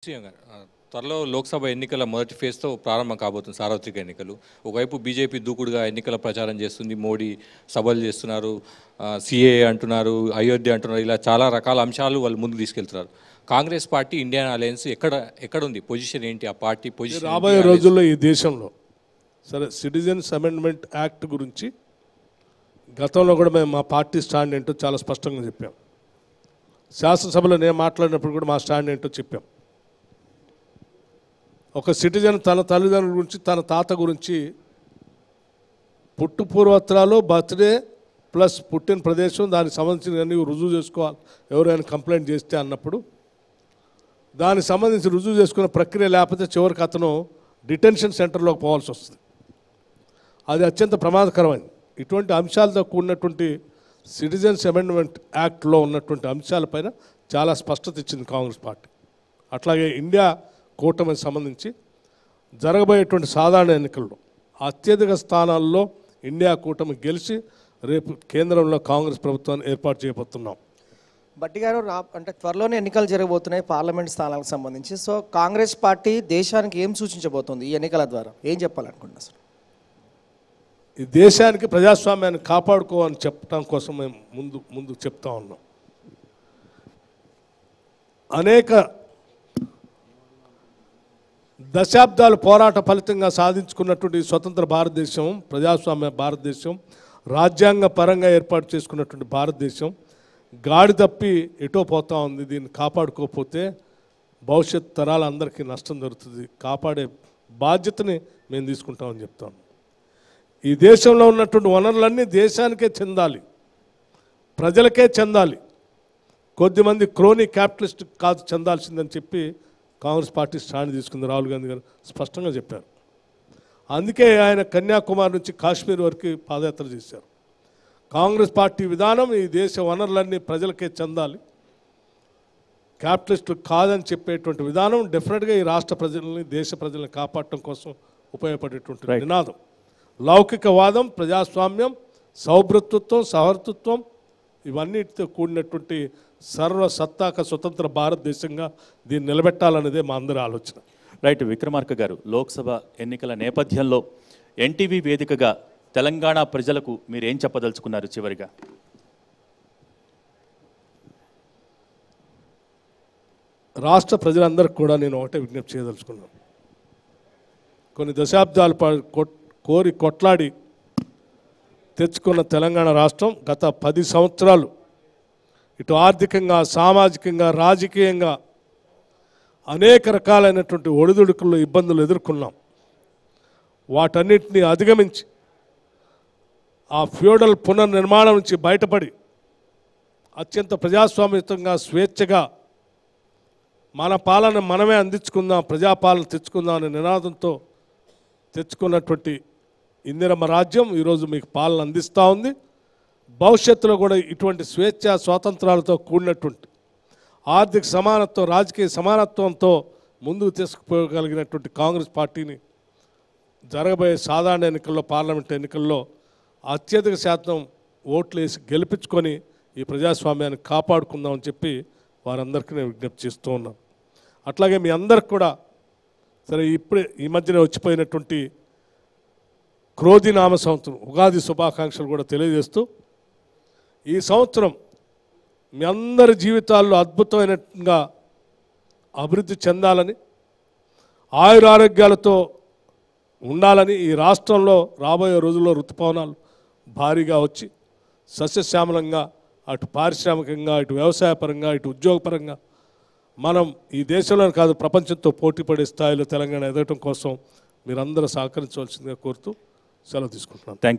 CM గారు త్వరలో లోక్సభ ఎన్నికల మొదటి ఫేజ్తో ప్రారంభం కాబోతుంది సార్వత్రిక ఎన్నికలు. ఒకవైపు బీజేపీ దూకుడుగా ఎన్నికల ప్రచారం చేస్తుంది, మోడీ సభలు చేస్తున్నారు, సిఏఏ అంటున్నారు, అయోధ్య అంటున్నారు, ఇలా చాలా రకాల అంశాలు వాళ్ళు ముందుకు తీసుకెళ్తున్నారు. కాంగ్రెస్ పార్టీ ఇండియన్ అలయన్స్ ఎక్కడ ఉంది, పొజిషన్ ఏంటి, ఆ పార్టీ పొజిషన్ రాబోయే రోజుల్లో ఈ దేశంలో సరే సిటిజన్స్ అమెండ్మెంట్ యాక్ట్ గురించి గతంలో కూడా మేము మా పార్టీ స్టాండ్ ఏంటో చాలా స్పష్టంగా చెప్పాం. శాసనసభలో నేను మాట్లాడినప్పుడు కూడా మా స్టాండ్ ఏంటో చెప్పాం. ఒక సిటిజన్ తన తల్లిదండ్రుల గురించి, తన తాత గురించి పుట్టు పూర్వత్రాలు, బర్త్డే ప్లస్ పుట్టిన ప్రదేశం, దానికి సంబంధించిన రుజువు చేసుకోవాలి. ఎవరైనా కంప్లైంట్ చేస్తే అన్నప్పుడు దానికి సంబంధించి రుజువు చేసుకునే ప్రక్రియ లేకపోతే చివరికి అతను డిటెన్షన్ సెంటర్లోకి పోవాల్సి వస్తుంది. అది అత్యంత ప్రమాదకరమైనది. ఇటువంటి అంశాలతో కూడినటువంటి సిటిజన్స్ అమెండ్మెంట్ యాక్ట్లో ఉన్నటువంటి అంశాలపైన చాలా స్పష్టత ఇచ్చింది కాంగ్రెస్ పార్టీ. అట్లాగే ఇండియా కూటమికి సంబంధించి జరగబోయేటువంటి సాధారణ ఎన్నికల్లో అత్యధిక స్థానాల్లో ఇండియా కూటమి గెలిచి రేపు కేంద్రంలో కాంగ్రెస్ ప్రభుత్వాన్ని ఏర్పాటు చేయబోతున్నాం. బట్టి గారు, అంటే త్వరలోనే ఎన్నికలు జరగబోతున్నాయి పార్లమెంట్ స్థానాలకు సంబంధించి. సో కాంగ్రెస్ పార్టీ దేశానికి ఏం సూచించబోతుంది ఈ ఎన్నికల ద్వారా, ఏం చెప్పాలనుకుంటున్నారు అసలు? ఈ దేశానికి ప్రజాస్వామ్యాన్ని కాపాడుకోవాలని చెప్పడం కోసం మేము ముందు చెప్తా ఉన్నాం. అనేక దశాబ్దాల పోరాట ఫలితంగా సాధించుకున్నటువంటి స్వతంత్ర భారతదేశం, ప్రజాస్వామ్య భారతదేశం, రాజ్యాంగ పరంగా ఏర్పాటు చేసుకున్నటువంటి భారతదేశం గాడి తప్పి ఎటో పోతా ఉంది. దీన్ని కాపాడుకోకపోతే భవిష్యత్ తరాలందరికీ నష్టం జరుగుతుంది. కాపాడే బాధ్యతని మేము తీసుకుంటామని చెప్తాం. ఈ దేశంలో ఉన్నటువంటి వనరులన్నీ దేశానికే చెందాలి, ప్రజలకే చెందాలి. కొద్దిమంది క్రోనీ క్యాపిటలిస్ట్ కాదు చెందాల్సిందని చెప్పి కాంగ్రెస్ పార్టీ స్టాండ్ తీసుకుంది. రాహుల్ గాంధీ గారు స్పష్టంగా చెప్పారు. అందుకే ఆయన కన్యాకుమారి నుంచి కాశ్మీర్ వరకు పాదయాత్ర చేశారు. కాంగ్రెస్ పార్టీ విధానం ఈ దేశ వనరులన్నీ ప్రజలకే చెందాలి, క్యాపిటలిస్టులు కాదని చెప్పేటువంటి విధానం డెఫినెట్గా ఈ రాష్ట్ర ప్రజల్ని, దేశ ప్రజల్ని కాపాడటం కోసం ఉపయోగపడేటువంటి నినాదం. లౌకికవాదం, ప్రజాస్వామ్యం, సౌభ్రతత్వం, సహృదత్వం ఇవన్నిటితో కూడినటువంటి సర్వసత్తాక స్వతంత్ర భారతదేశంగా దీన్ని నిలబెట్టాలనేదే మా అందరి ఆలోచన. రైట్. విక్రమార్క గారు, లోక్సభ ఎన్నికల నేపథ్యంలో ఎన్టీవీ వేదికగా తెలంగాణ ప్రజలకు మీరు ఏం చెప్పదలుచుకున్నారు చివరిగా? రాష్ట్ర ప్రజలందరికీ కూడా నేను ఒకటే విజ్ఞప్తి చేయదలుచుకున్నాను. కొన్ని దశాబ్దాల కోరి కొట్లాడి తెచ్చుకున్న తెలంగాణ రాష్ట్రం గత 10 సంవత్సరాలు ఇటు ఆర్థికంగా, సామాజికంగా, రాజకీయంగా అనేక రకాలైనటువంటి ఒడిదుడుకులు, ఇబ్బందులు ఎదుర్కొన్నాం. వాటన్నిటిని అధిగమించి ఆ ఫ్యూడల్ పునర్నిర్మాణం నుంచి బయటపడి అత్యంత ప్రజాస్వామ్యతంగా, స్వేచ్ఛగా మన పాలన మనమే అందించుకుందాం, ప్రజాపాలన తెచ్చుకుందాం అనే నినాదంతో తెచ్చుకున్నటువంటి ఇందిరమ్మ రాజ్యం ఈరోజు మీకు పాలన అందిస్తూ ఉంది. భవిష్యత్తులో కూడా ఇటువంటి స్వేచ్ఛ, స్వాతంత్రాలతో కూడినటువంటి ఆర్థిక సమానత్వం, రాజకీయ సమానత్వంతో ముందుకు తీసుకుపోగలిగినటువంటి కాంగ్రెస్ పార్టీని జరగబోయే సాధారణ ఎన్నికల్లో, పార్లమెంట్ ఎన్నికల్లో అత్యధిక శాతం ఓట్లు వేసి గెలిపించుకొని ఈ ప్రజాస్వామ్యాన్ని కాపాడుకుందామని చెప్పి వారందరికీ నేను విజ్ఞప్తి చేస్తూ ఉన్నాను. అట్లాగే మీ అందరికి కూడా సరే ఇప్పుడే ఈ మధ్యనే వచ్చిపోయినటువంటి క్రోధి నామ సంవత్సరం ఉగాది శుభాకాంక్షలు కూడా తెలియజేస్తూ, ఈ సంవత్సరం మీ అందరి జీవితాల్లో అద్భుతమైనగా అభివృద్ధి చెందాలని, ఆయురారోగ్యాలతో ఉండాలని, ఈ రాష్ట్రంలో రాబోయే రోజుల్లో ఋతుపవనాలు భారీగా వచ్చి సస్యశ్యామలంగా అటు పారిశ్రామికంగా, ఇటు వ్యవసాయపరంగా, ఇటు ఉద్యోగపరంగా మనం ఈ దేశంలోనే కాదు ప్రపంచంతో పోటీపడే స్థాయిలో తెలంగాణ ఎదగటం కోసం మీరందరూ సహకరించవలసిందిగా కోరుతూ సెలవు తీసుకుంటున్నాను. Thank you.